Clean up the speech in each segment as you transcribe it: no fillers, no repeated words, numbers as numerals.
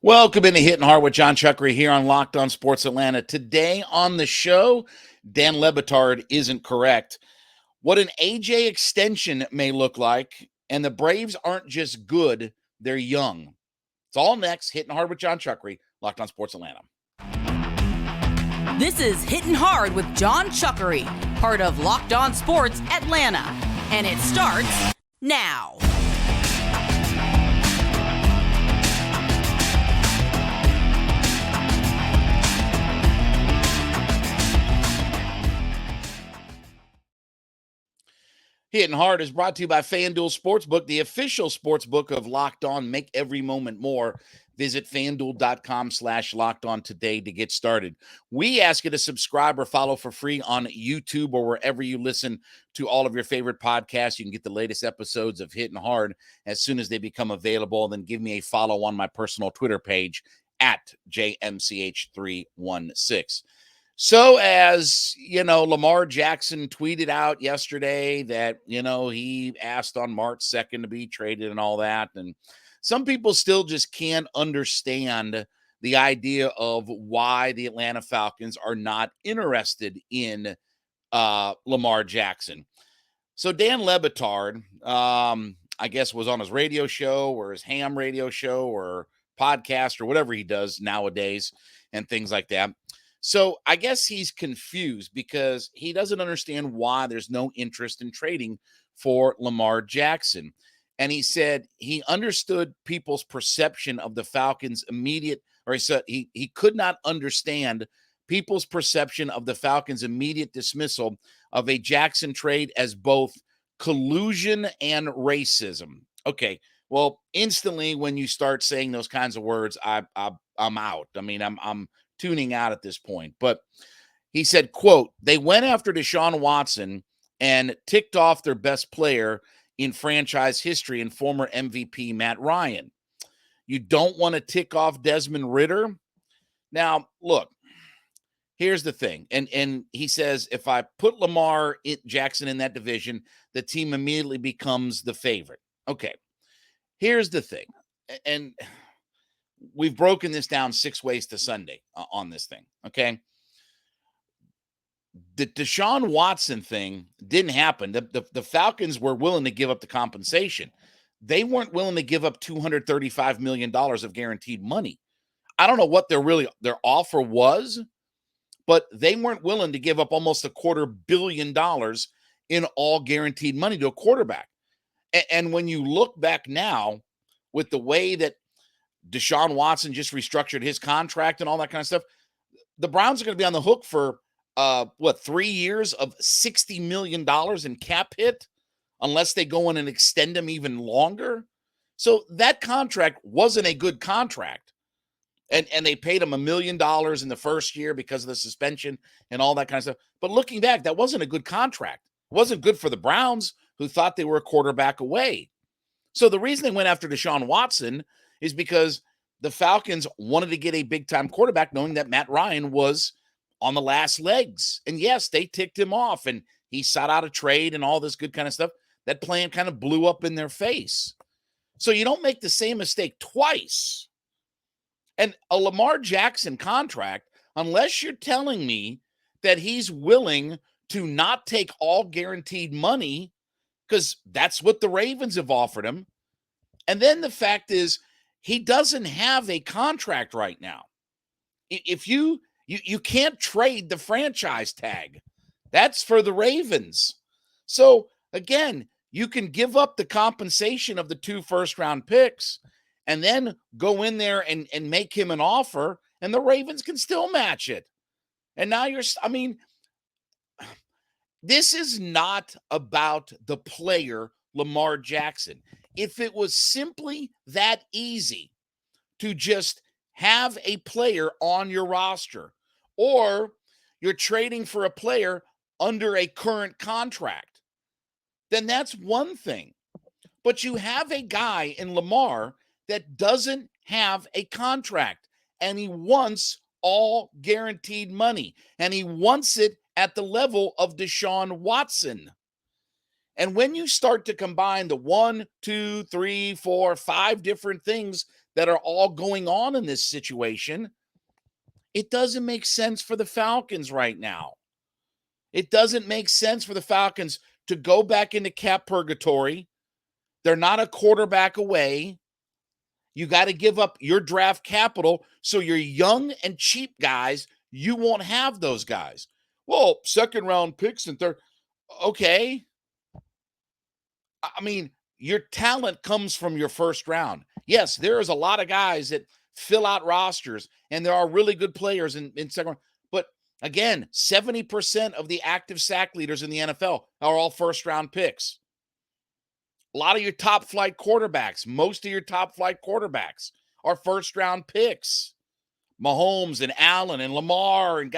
Welcome into Hittin Hard with Jon Chuckery here on Locked On Sports Atlanta. Today on the show, Dan Le Batard isn't correct. What an AJ extension may look like, and the Braves aren't just good, they're young. It's all next. Hittin Hard with Jon Chuckery, Locked On Sports Atlanta. This is Hittin Hard with Jon Chuckery, part of Locked On Sports Atlanta, and it starts now. Hittin Hard is brought to you by FanDuel Sportsbook, the official sportsbook of Locked On. Make every moment more. Visit FanDuel.com/LockedOn today to get started. We ask you to subscribe or follow for free on YouTube or wherever you listen to all of your favorite podcasts. You can get the latest episodes of Hittin Hard as soon as they become available. Then give me a follow on my personal Twitter page at JMCH316. So as, Lamar Jackson tweeted out yesterday that, he asked on March 2nd to be traded and all that. And some people still just can't understand the idea of why the Atlanta Falcons are not interested in Lamar Jackson. So Dan Le Batard, I guess, was on his radio show or his ham radio show or podcast or whatever he does nowadays and things like that. So I guess he's confused because he doesn't understand why there's no interest in trading for Lamar Jackson. And he said he understood people's perception of the Falcons' immediate, or he said he could not understand people's perception of the Falcons' immediate dismissal of a Jackson trade as both collusion and racism. Okay, well, instantly when you start saying those kinds of words, I'm out. I mean, I'm tuning out at this point. But he said, quote, they went after Deshaun Watson and ticked off their best player in franchise history and former MVP Matt Ryan. You don't want to tick off Desmond Ridder? Now, look, here's the thing. And he says, if I put Lamar Jackson in that division, the team immediately becomes the favorite. Okay, here's the thing. And we've broken this down 6 ways to Sunday on this thing, okay? The Deshaun Watson thing didn't happen. The Falcons were willing to give up the compensation. They weren't willing to give up $235 million of guaranteed money. I don't know what their offer was, but they weren't willing to give up almost $250 million in all guaranteed money to a quarterback. And when you look back now with the way that Deshaun Watson just restructured his contract and all that kind of stuff, the Browns are going to be on the hook for 3 years of $60 million in cap hit unless they go in and extend him even longer. So that contract wasn't a good contract. And they paid him $1 million in the first year because of the suspension and all that kind of stuff. But looking back, that wasn't a good contract. It wasn't good for the Browns, who thought they were a quarterback away. So the reason they went after Deshaun Watson is because the Falcons wanted to get a big-time quarterback, knowing that Matt Ryan was on the last legs. And yes, they ticked him off, and he sought out a trade and all this good kind of stuff. That plan kind of blew up in their face. So you don't make the same mistake twice. And a Lamar Jackson contract, unless you're telling me that he's willing to not take all guaranteed money, because that's what the Ravens have offered him. And then the fact is, he doesn't have a contract right now. If you can't trade the franchise tag. That's for the Ravens. So again, you can give up the compensation of the 2 first-round picks and then go in there and make him an offer, and the Ravens can still match it. And now this is not about the player Lamar Jackson. If it was simply that easy to just have a player on your roster, or you're trading for a player under a current contract, then that's one thing. But you have a guy in Lamar that doesn't have a contract, and he wants all guaranteed money, and he wants it at the level of Deshaun Watson. And when you start to combine the 1, 2, 3, 4, 5 different things that are all going on in this situation, it doesn't make sense for the Falcons right now. It doesn't make sense for the Falcons to go back into cap purgatory. They're not a quarterback away. You got to give up your draft capital, so your young and cheap guys, you won't have those guys. Well, second round picks and third. Okay. I mean, your talent comes from your first round. Yes, there is a lot of guys that fill out rosters, and there are really good players in second round. But again, 70% of the active sack leaders in the NFL are all first round picks. A lot of your top flight quarterbacks, most of your top flight quarterbacks are first round picks. Mahomes and Allen and Lamar and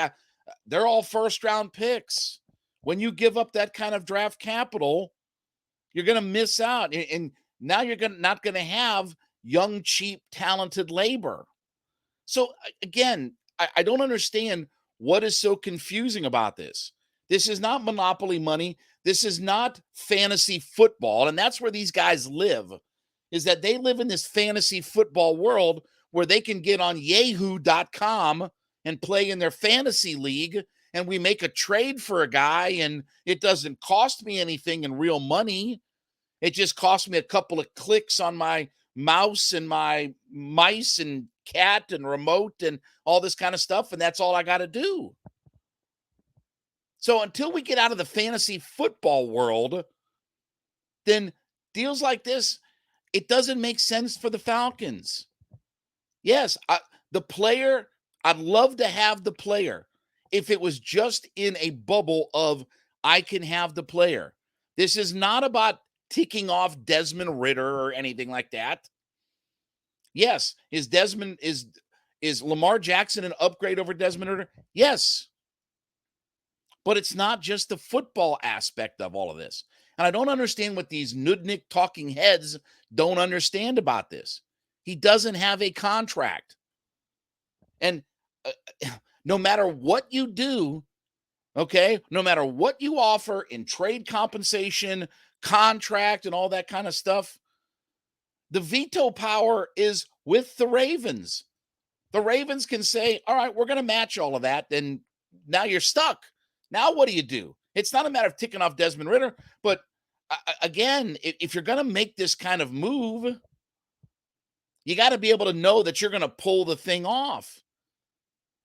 they're all first round picks. When you give up that kind of draft capital, you're going to miss out. And now you're not going to have young, cheap, talented labor. So again, I don't understand what is so confusing about this. This is not monopoly money. This is not fantasy football. And that's where these guys live, is that they live in this fantasy football world where they can get on yahoo.com and play in their fantasy league. And we make a trade for a guy, and it doesn't cost me anything in real money. It just costs me a couple of clicks on my mouse and my mice and cat and remote and all this kind of stuff. And that's all I got to do. So until we get out of the fantasy football world, then deals like this, it doesn't make sense for the Falcons. Yes, the player, I'd love to have the player if it was just in a bubble of I can have the player. This is not about ticking off Desmond Ridder or anything like that. Yes, is Lamar Jackson an upgrade over Desmond Ridder? Yes. But it's not just the football aspect of all of this. And I don't understand what these nudnik talking heads don't understand about this. He doesn't have a contract. And no matter what you do, okay, no matter what you offer in trade compensation, contract, and all that kind of stuff, the veto power is with the Ravens. The Ravens can say, all right, we're going to match all of that. And now you're stuck. Now what do? It's not a matter of ticking off Desmond Ridder, but again, if you're going to make this kind of move, you got to be able to know that you're going to pull the thing off.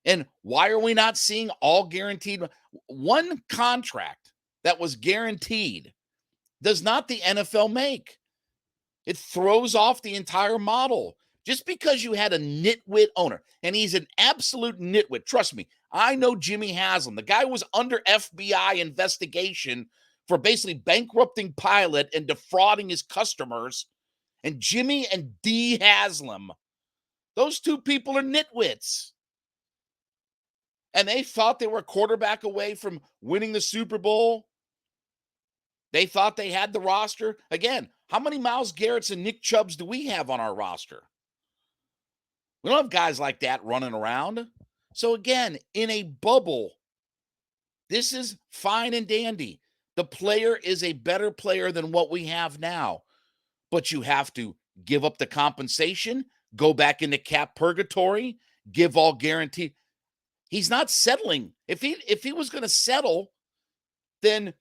And why are we not seeing all guaranteed? One contract that was guaranteed does not the NFL make. It throws off the entire model. Just because you had a nitwit owner, and he's an absolute nitwit, trust me, I know Jimmy Haslam. The guy was under FBI investigation for basically bankrupting Pilot and defrauding his customers. And Jimmy and D. Haslam, those two people are nitwits. And they thought they were a quarterback away from winning the Super Bowl. They thought they had the roster. Again, how many Myles Garretts and Nick Chubbs do we have on our roster? We don't have guys like that running around. So again, in a bubble, this is fine and dandy. The player is a better player than what we have now. But you have to give up the compensation, go back into cap purgatory, give all guarantee. He's not settling. If he was going to settle, then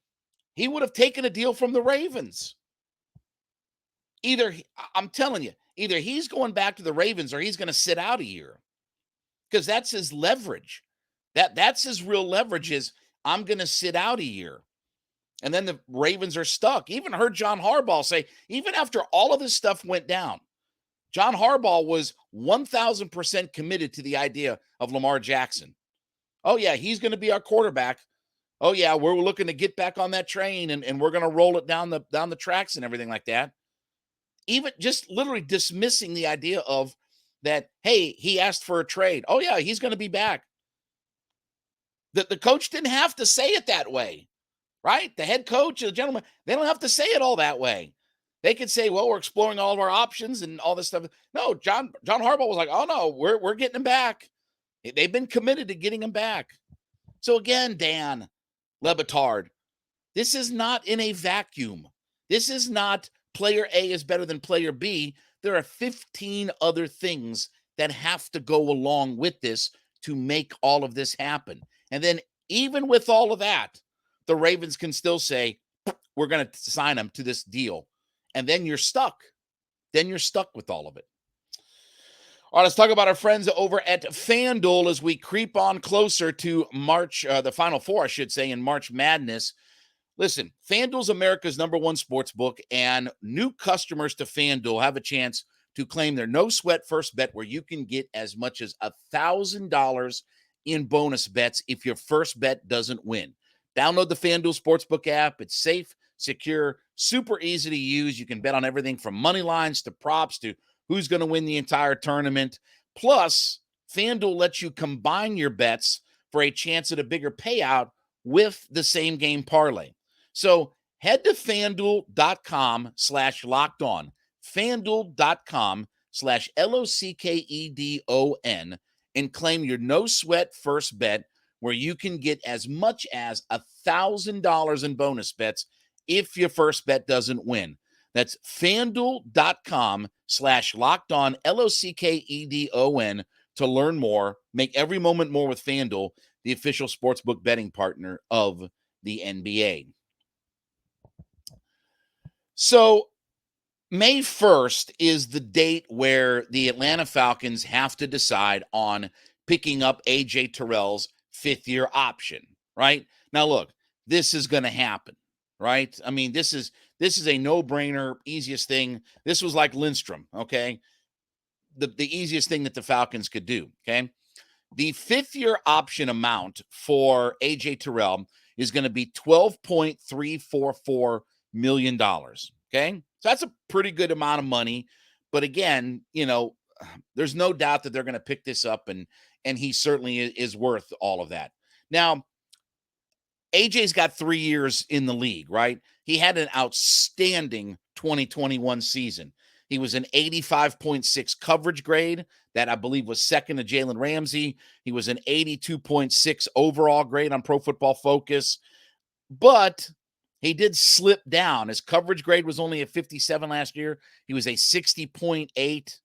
he would have taken a deal from the Ravens. I'm telling you, either he's going back to the Ravens or he's going to sit out a year, because that's his leverage. That's his real leverage is I'm going to sit out a year. And then the Ravens are stuck. Even heard John Harbaugh say, even after all of this stuff went down, John Harbaugh was 1,000% committed to the idea of Lamar Jackson. Oh, yeah, he's going to be our quarterback. Oh, yeah, we're looking to get back on that train and we're going to roll it down the tracks and everything like that. Even just literally dismissing the idea of that, hey, he asked for a trade. Oh, yeah, he's going to be back. The coach didn't have to say it that way, right? The head coach, the gentleman, they don't have to say it all that way. They could say, well, we're exploring all of our options and all this stuff. No, John Harbaugh was like, oh, no, we're getting him back. They've been committed to getting him back. So again, Dan Le Batard, This is not in a vacuum. This is not player A is better than player B. There are 15 other things that have to go along with this to make all of this happen. And then, even with all of that, the Ravens can still say, we're going to sign him to this deal. And then you're stuck. Then you're stuck with all of it. All right, let's talk about our friends over at FanDuel as we creep on closer to March, the Final Four, I should say, in March Madness. Listen, FanDuel's America's #1 sports book, and new customers to FanDuel have a chance to claim their no-sweat first bet where you can get as much as $1,000 in bonus bets if your first bet doesn't win. Download the FanDuel Sportsbook app. It's safe, secure, super easy to use. You can bet on everything from money lines to props to who's going to win the entire tournament. Plus, FanDuel lets you combine your bets for a chance at a bigger payout with the same game parlay. So head to FanDuel.com/lockedon, FanDuel.com/LOCKEDON, and claim your no-sweat first bet where you can get as much as $1,000 in bonus bets if your first bet doesn't win. That's FanDuel.com/lockedon, LOCKEDON, to learn more. Make every moment more with FanDuel, the official sportsbook betting partner of the NBA. So May 1st is the date where the Atlanta Falcons have to decide on picking up A.J. Terrell's fifth-year option, right? Now, look, this is going to happen, right? I mean, this is a no-brainer, easiest thing. This was like Lindstrom, okay? The easiest thing that the Falcons could do, okay? The fifth-year option amount for A.J. Terrell is going to be $12.344 million, okay? So that's a pretty good amount of money. But again, there's no doubt that they're going to pick this up, and he certainly is worth all of that. Now, AJ's got 3 years in the league, right? He had an outstanding 2021 season. He was an 85.6 coverage grade that I believe was second to Jalen Ramsey. He was an 82.6 overall grade on Pro Football Focus. But he did slip down. His coverage grade was only a 57 last year. He was a 60.8.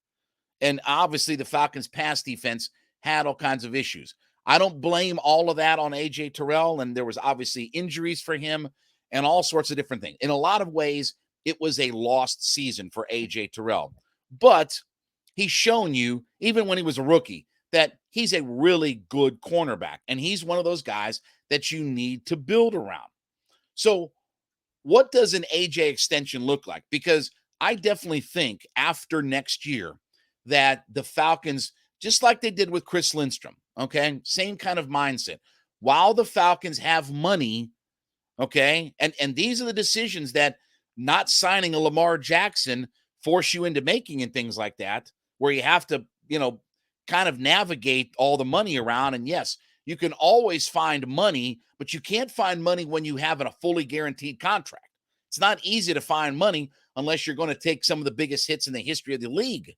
And obviously the Falcons' pass defense had all kinds of issues. I don't blame all of that on A.J. Terrell, and there was obviously injuries for him and all sorts of different things. In a lot of ways, it was a lost season for A.J. Terrell. But he's shown you, even when he was a rookie, that he's a really good cornerback, and he's one of those guys that you need to build around. So what does an A.J. extension look like? Because I definitely think after next year that the Falcons, just like they did with Chris Lindstrom, okay, same kind of mindset. While the Falcons have money, okay, and these are the decisions that not signing a Lamar Jackson force you into making and things like that, where you have to, kind of navigate all the money around. And yes, you can always find money, but you can't find money when you have a fully guaranteed contract. It's not easy to find money unless you're going to take some of the biggest hits in the history of the league.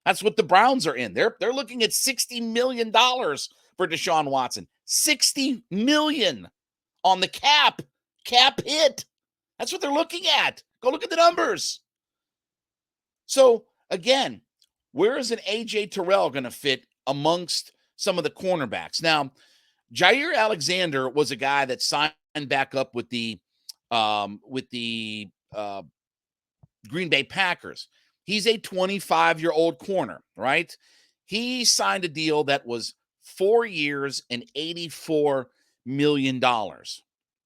That's what the Browns are in. They're looking at $60 million for Deshaun Watson. $60 million on the cap hit. That's what they're looking at. Go look at the numbers. So again, where is an A.J. Terrell going to fit amongst some of the cornerbacks? Now, Jair Alexander was a guy that signed back up with the Green Bay Packers. He's a 25-year-old corner, right? He signed a deal that was 4 years and $84 million. All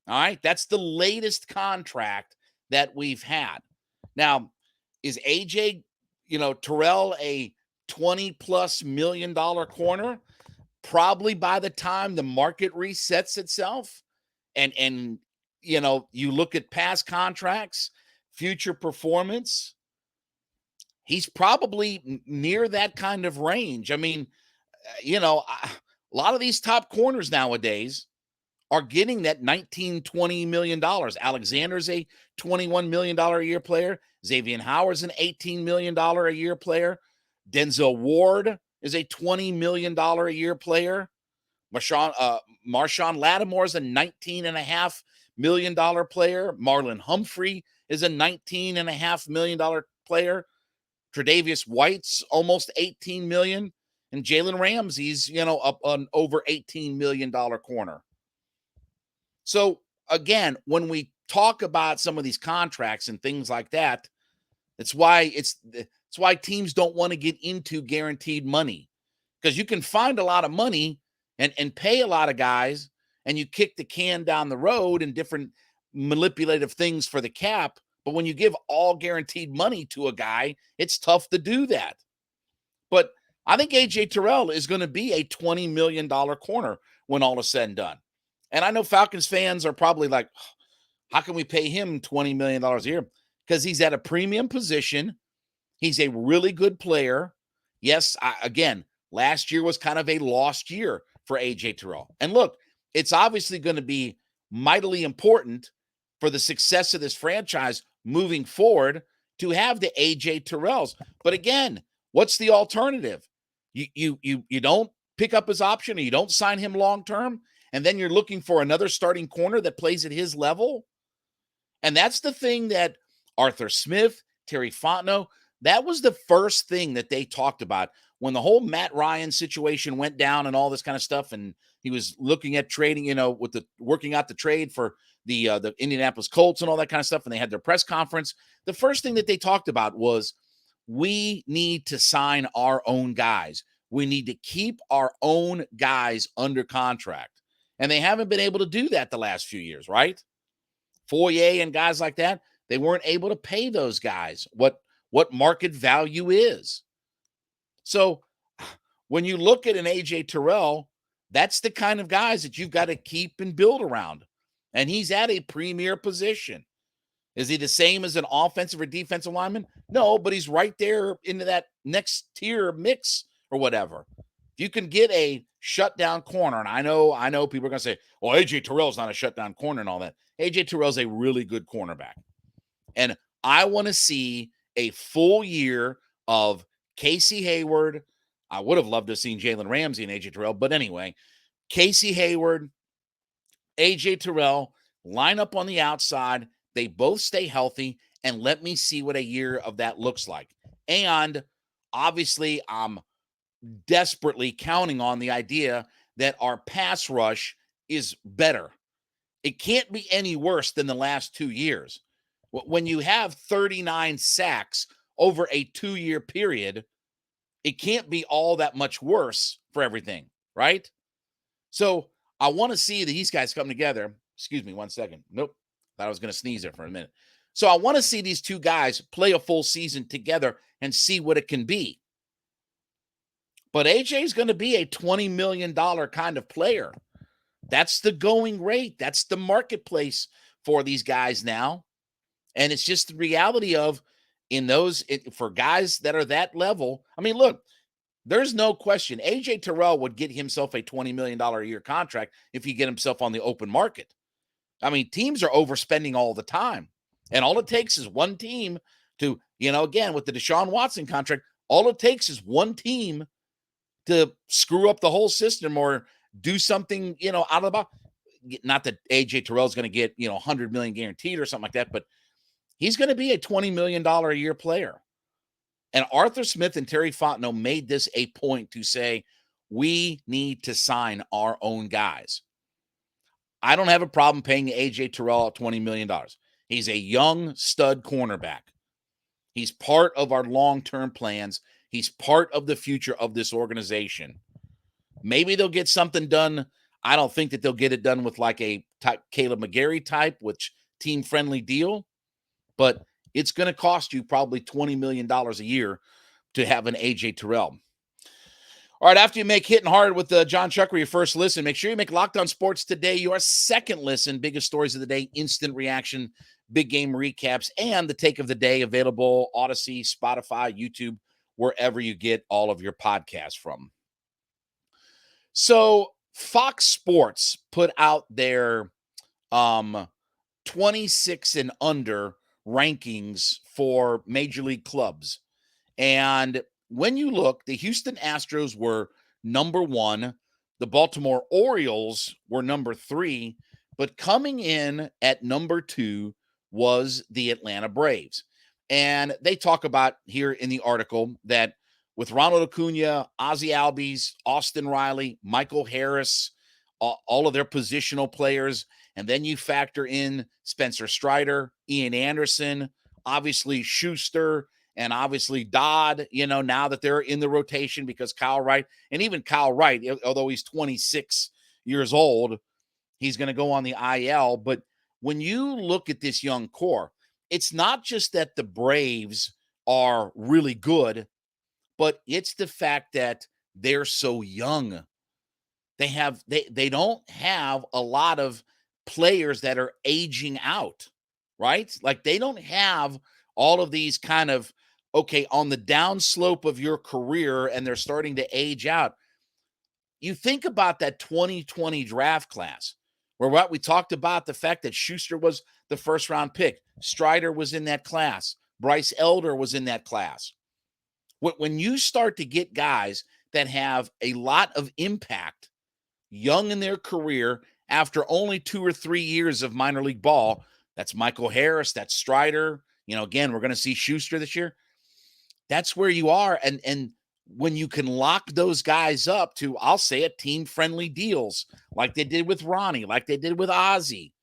right, that's the latest contract that we've had. Now, is A.J. Terrell a $20+ million corner? Probably by the time the market resets itself, and you look at past contracts, future performance, he's probably near that kind of range. I mean, a lot of these top corners nowadays are getting that $19-20 million. Alexander's a $21 million a year player. Xavier Howard's an $18 million a year player. Denzel Ward is a $20 million a year player. Marshawn Lattimore's a $19.5 million player. Marlon Humphrey is a $19.5 million player. Tre'Davious White's almost $18 million. And Jalen Ramsey's, up on over $18 million corner. So again, when we talk about some of these contracts and things like that, it's why teams don't want to get into guaranteed money, because you can find a lot of money and pay a lot of guys, and you kick the can down the road and different manipulative things for the cap. But when you give all guaranteed money to a guy, it's tough to do that. But I think A.J. Terrell is going to be a $20 million corner when all is said and done. And I know Falcons fans are probably like, how can we pay him $20 million a year? Because he's at a premium position. He's a really good player. Yes, again, last year was kind of a lost year for A.J. Terrell. And look, it's obviously going to be mightily important for the success of this franchise moving forward to have the A.J. Terrells. But again, what's the alternative? You don't pick up his option, or you don't sign him long-term, and then you're looking for another starting corner that plays at his level. And that's the thing that Arthur Smith, Terry Fontenot, that was the first thing that they talked about when the whole Matt Ryan situation went down and all this kind of stuff. And he was looking at trading, working out the trade for the Indianapolis Colts and all that kind of stuff. And they had their press conference. The first thing that they talked about was, we need to sign our own guys. We need to keep our own guys under contract. And they haven't been able to do that the last few years, right? Foye and guys like that, they weren't able to pay those guys what market value is. So when you look at an A.J. Terrell, that's the kind of guys that you've got to keep and build around. And he's at a premier position. Is he the same as an offensive or defensive lineman? No, but he's right there into that next tier mix or whatever. If you can get a shutdown corner, and I know people are going to say, well, A.J. Terrell's not a shutdown corner and all that. A.J. Terrell's a really good cornerback. And I want to see a full year of Casey Hayward. I would have loved to have seen Jalen Ramsey and A.J. Terrell. But anyway, Casey Hayward, A.J. Terrell, line up on the outside. They both stay healthy, and let me see what a year of that looks like. And obviously, I'm desperately counting on the idea that our pass rush is better. It can't be any worse than the last 2 years. When you have 39 sacks over a 2-year period, it can't be all that much worse for everything, right? So I want to see these guys come together. Excuse me 1 second. Nope. Thought I was going to sneeze there for a minute. So I want to see these two guys play a full season together and see what it can be. But AJ is going to be a $20 million kind of player. That's the going rate. That's the marketplace for these guys now. And it's just the reality of for guys that are that level. I mean, look, there's no question. AJ Terrell would get himself a $20 million a year contract if he get himself on the open market. I mean, teams are overspending all the time. And all it takes is one team to, again, with the Deshaun Watson contract, all it takes is one team to screw up the whole system or do something, out of the box. Not that AJ Terrell is going to get, $100 million guaranteed or something like that, but he's going to be a $20 million a year player. And Arthur Smith and Terry Fontenot made this a point to say, we need to sign our own guys. I don't have a problem paying AJ Terrell $20 million. He's a young stud cornerback. He's part of our long-term plans. He's part of the future of this organization. Maybe they'll get something done. I don't think that they'll get it done with like a Caleb McGarry type, which team-friendly deal. But it's going to cost you probably $20 million a year to have an AJ Terrell. All right, after you make Hittin' Hard with Jon Chuckery your first listen, make sure you make Locked On Sports Today your second listen. Biggest stories of the day, instant reaction, big game recaps, and the take of the day available Odyssey, Spotify, YouTube, wherever you get all of your podcasts from. So Fox Sports put out their 26 and under rankings for Major League clubs. And when you look, the Houston Astros were number 1. The Baltimore Orioles were number 3. But coming in at number 2 was the Atlanta Braves. And they talk about here in the article that with Ronald Acuna, Ozzie Albies, Austin Riley, Michael Harris, all of their positional players, and then you factor in Spencer Strider, Ian Anderson, obviously Schuster, and obviously Dodd, now that they're in the rotation because Kyle Wright, and even Kyle Wright, although he's 26 years old, he's going to go on the IL. But when you look at this young core, it's not just that the Braves are really good, but it's the fact that they're so young. They don't have a lot of players that are aging out, right? Like they don't have all of these kind of, okay, on the downslope of your career and they're starting to age out. You think about that 2020 draft class where what we talked about the fact that Schuster was the first round pick. Strider was in that class. Bryce Elder was in that class. When you start to get guys that have a lot of impact young in their career after only 2 or 3 years of minor league ball, that's Michael Harris, that's Strider. Again, we're going to see Schuster this year. That's where you are. And when you can lock those guys up to, I'll say it, team-friendly deals, like they did with Ronnie, like they did with Ozzie,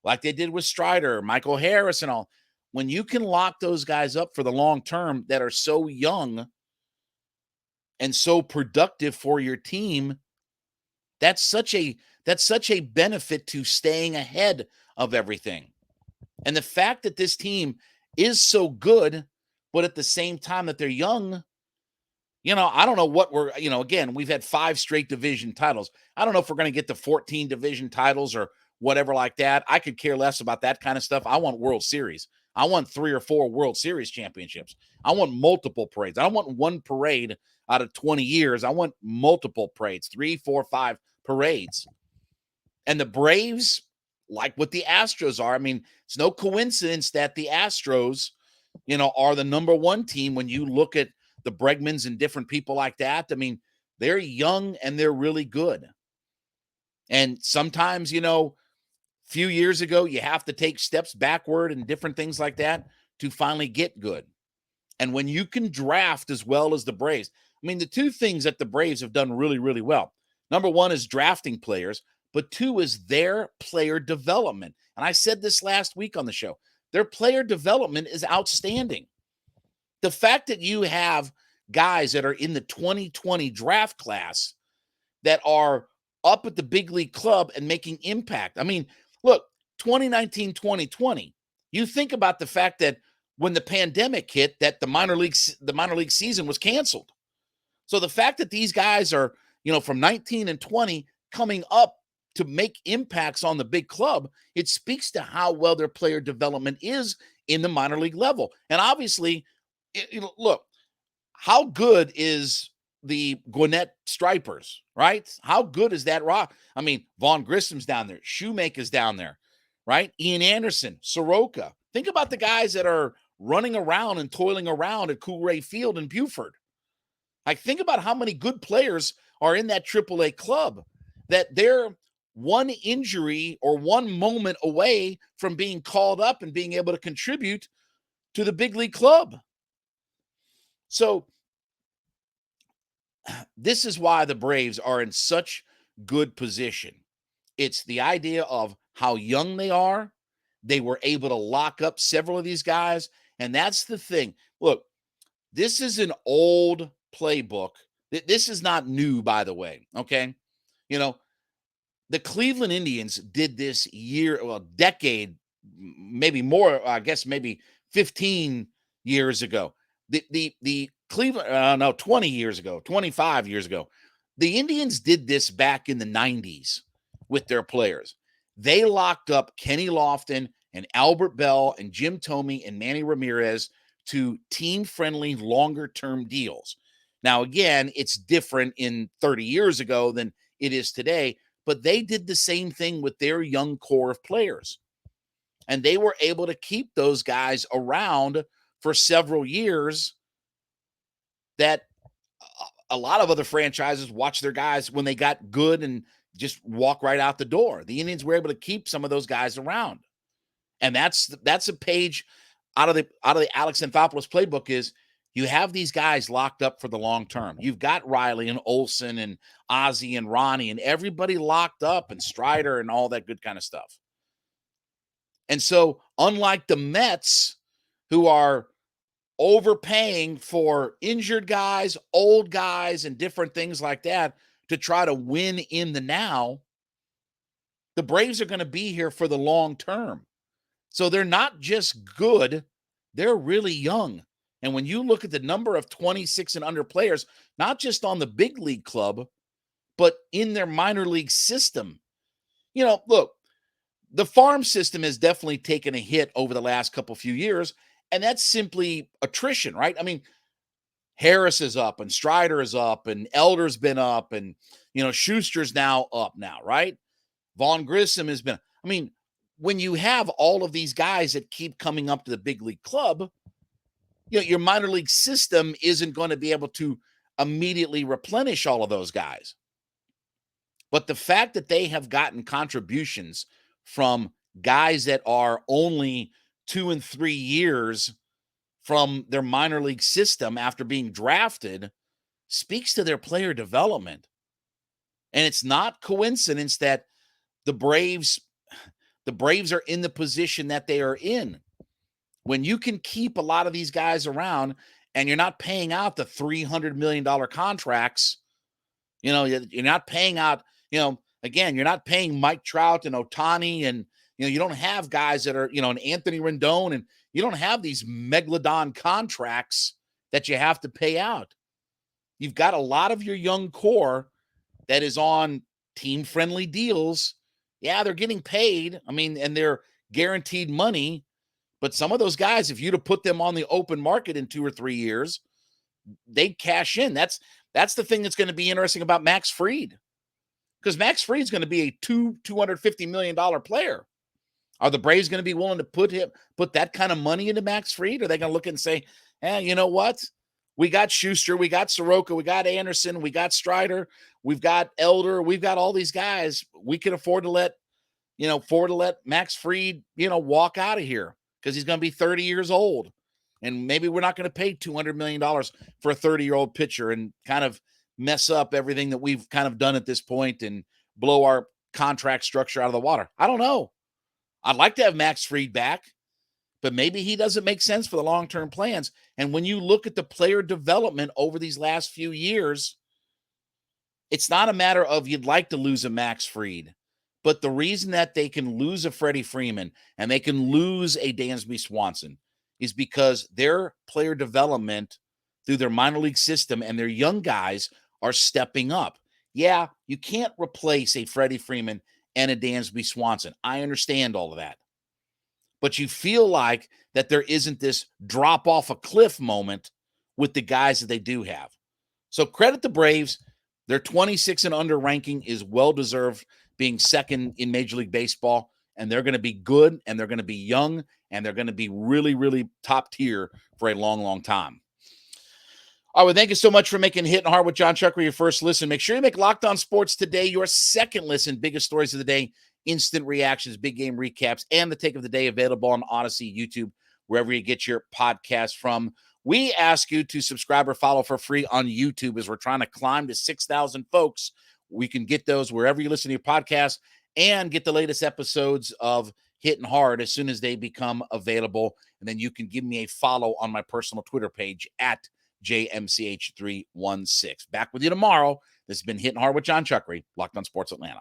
like they did with Strider, Michael Harris and all, when you can lock those guys up for the long term that are so young and so productive for your team, that's such a benefit to staying ahead of everything. And the fact that this team is so good, but at the same time that they're young, I don't know what we're, again, we've had 5 straight division titles. I don't know if we're going to get to 14 division titles or whatever like that. I could care less about that kind of stuff. I want World Series. I want 3 or 4 World Series championships. I want multiple parades. I don't want one parade out of 20 years. I want multiple parades, 3, 4, 5 parades. And the Braves, like what the Astros are, I mean, it's no coincidence that the Astros, are the number 1 team when you look at the Bregmans and different people like that. I mean, they're young and they're really good. And sometimes, few years ago, you have to take steps backward and different things like that to finally get good. And when you can draft as well as the Braves, I mean, the 2 things that the Braves have done really, really well. Number 1 is drafting players, but 2 is their player development. And I said this last week on the show. Their player development is outstanding. The fact that you have guys that are in the 2020 draft class that are up at the big league club and making impact. I mean, look, 2019, 2020, you think about the fact that when the pandemic hit, that the minor league season was canceled. So the fact that these guys are, from 19 and 20 coming up to make impacts on the big club, it speaks to how well their player development is in the minor league level. And obviously, look, how good is the Gwinnett Stripers, right? How good is that rock? I mean, Vaughn Grissom's down there. Shoemaker's down there, right? Ian Anderson, Soroka. Think about the guys that are running around and toiling around at Coolray Field in Buford. Like, think about how many good players are in that AAA club, that they're one injury or one moment away from being called up and being able to contribute to the big league club. So this is why the Braves are in such good position. It's the idea of how young they are. They were able to lock up several of these guys. And that's the thing. Look, this is an old playbook. This is not new, by the way. Okay. The Cleveland Indians did this decade, maybe more, I guess maybe 15 years ago. The Cleveland, 20 years ago, 25 years ago, the Indians did this back in the 90s with their players. They locked up Kenny Lofton and Albert Bell and Jim Thome and Manny Ramirez to team-friendly, longer-term deals. Now, again, it's different in 30 years ago than it is today, but they did the same thing with their young core of players. And they were able to keep those guys around for several years that a lot of other franchises watched their guys when they got good and just walk right out the door. The Indians were able to keep some of those guys around. And that's a page out of the Alex Anthopoulos playbook is you have these guys locked up for the long term. You've got Riley and Olsen and Ozzie and Ronnie and everybody locked up, and Strider and all that good kind of stuff. And so unlike the Mets, who are overpaying for injured guys, old guys, and different things like that to try to win in the now, the Braves are going to be here for the long term. So they're not just good, they're really young. And when you look at the number of 26 and under players, not just on the big league club, but in their minor league system, look, the farm system has definitely taken a hit over the last few years, and that's simply attrition, right? I mean, Harris is up, and Strider is up, and Elder's been up, and, Schuster's now up now, right? Vaughn Grissom has been. I mean, when you have all of these guys that keep coming up to the big league club, your minor league system isn't going to be able to immediately replenish all of those guys. But the fact that they have gotten contributions from guys that are only 2 and 3 years from their minor league system after being drafted speaks to their player development. And it's not coincidence that the Braves are in the position that they are in. When you can keep a lot of these guys around and you're not paying out the $300 million contracts, you're not paying out, again, you're not paying Mike Trout and Ohtani, and, you don't have guys that are, an Anthony Rendon, and you don't have these megalodon contracts that you have to pay out. You've got a lot of your young core that is on team-friendly deals. Yeah, they're getting paid. I mean, and they're guaranteed money. But some of those guys, if you'd have put them on the open market in 2 or 3 years, they'd cash in. That's the thing that's going to be interesting about Max Fried. Because Max Fried is going to be a $250 million player. Are the Braves going to be willing to put that kind of money into Max Fried? Are they going to look and say, you know what? We got Schuster, we got Soroka, we got Anderson, we got Strider, we've got Elder, we've got all these guys. We can afford to let Max Fried, walk out of here because he's going to be 30 years old. And maybe we're not going to pay $200 million for a 30-year-old pitcher and kind of mess up everything that we've kind of done at this point and blow our contract structure out of the water. I don't know. I'd like to have Max Fried back, but maybe he doesn't make sense for the long-term plans. And when you look at the player development over these last few years, it's not a matter of you'd like to lose a Max Fried, but the reason that they can lose a Freddie Freeman and they can lose a Dansby Swanson is because their player development through their minor league system and their young guys are stepping up. Yeah, you can't replace a Freddie Freeman and a Dansby Swanson. I understand all of that. But you feel like that there isn't this drop off a cliff moment with the guys that they do have. So credit the Braves. Their 26 and under ranking is well-deserved, being second in Major League Baseball. And they're going to be good, and they're going to be young, and they're going to be really, really top tier for a long, long time. All right, well, thank you so much for making Hittin' Hard with Jon Chuckery your first listen. Make sure you make Locked On Sports Today your second listen. Biggest stories of the day, instant reactions, big game recaps, and the take of the day available on Odyssey, YouTube, wherever you get your podcast from. We ask you to subscribe or follow for free on YouTube as we're trying to climb to 6,000 folks. We can get those wherever you listen to your podcast and get the latest episodes of Hittin' Hard as soon as they become available. And then you can give me a follow on my personal Twitter page at JMCH316. Back with you tomorrow. This has been Hittin' Hard with Jon Chuckery, Locked On Sports Atlanta.